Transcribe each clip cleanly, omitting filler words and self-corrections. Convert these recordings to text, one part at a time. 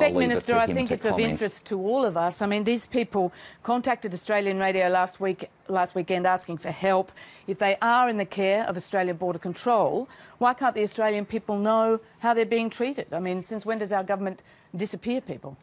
suspect, Minister, I think it's comment. of interest to all of us. I mean, these people contacted Australian radio last weekend asking for help. If they are in the care of Australian Border Control, why can't the Australian people know how they're being treated? I mean, since when does our government disappear people?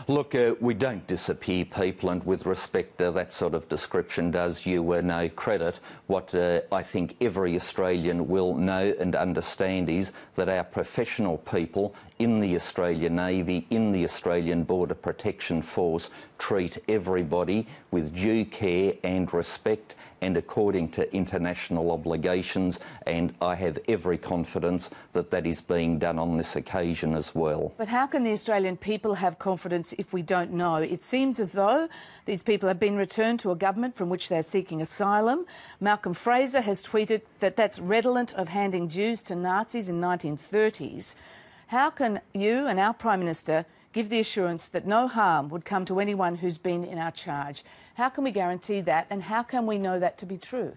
Look, we don't disappear people, and with respect, that sort of description does you no credit. What I think every Australian will know and understand is that our professional people in the Australian Navy, in the Australian Border Protection Force, treat everybody with due care and respect and according to international obligations, and I have every confidence that that is being done on this occasion as well. But how can the Australian people have confidence if we don't know? It seems as though these people have been returned to a government from which they're seeking asylum. Malcolm Fraser has tweeted that that's redolent of handing Jews to Nazis in 1930s. How can you and our Prime Minister give the assurance that no harm would come to anyone who's been in our charge? How can we guarantee that, and how can we know that to be true?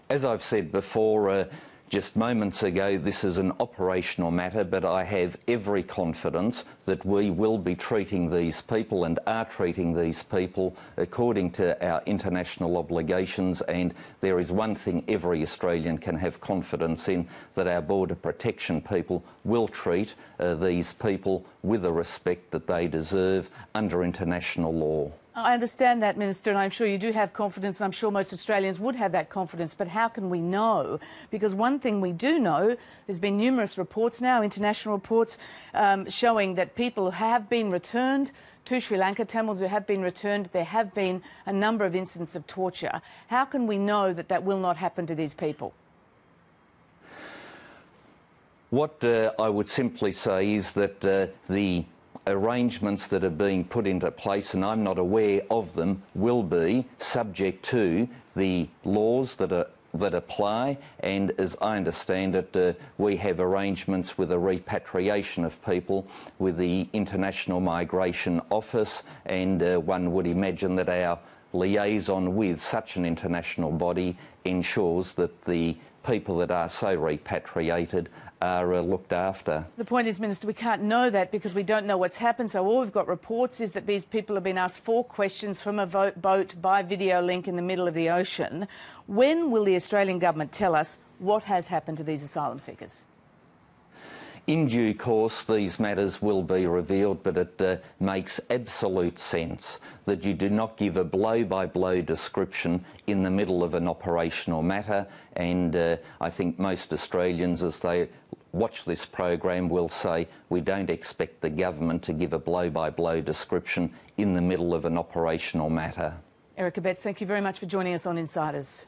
As I've said before, just moments ago, this is an operational matter, but I have every confidence that we will be treating these people and are treating these people according to our international obligations, and there is one thing every Australian can have confidence in, that our border protection people will treat these people with the respect that they deserve under international law. I understand that, Minister, and I'm sure you do have confidence, and I'm sure most Australians would have that confidence, but how can we know? Because one thing we do know, there's been numerous reports now, international reports, showing that people have been returned to Sri Lanka, Tamils who have been returned. There have been a number of incidents of torture. How can we know that that will not happen to these people? What I would simply say is that the arrangements that are being put into place, and I'm not aware of them, will be subject to the laws that apply, and as I understand it, we have arrangements with a repatriation of people with the International Migration Office, and one would imagine that our liaison with such an international body ensures that the people that are so repatriated are looked after. The point is, Minister, we can't know that because we don't know what's happened. So all we've got reports is that these people have been asked 4 questions from a boat by video link in the middle of the ocean. When will the Australian government tell us what has happened to these asylum seekers? In due course, these matters will be revealed, but it makes absolute sense that you do not give a blow-by-blow description in the middle of an operational matter, and I think most Australians, as they watch this program, will say we don't expect the government to give a blow-by-blow description in the middle of an operational matter. Abetz, thank you very much for joining us on Insiders.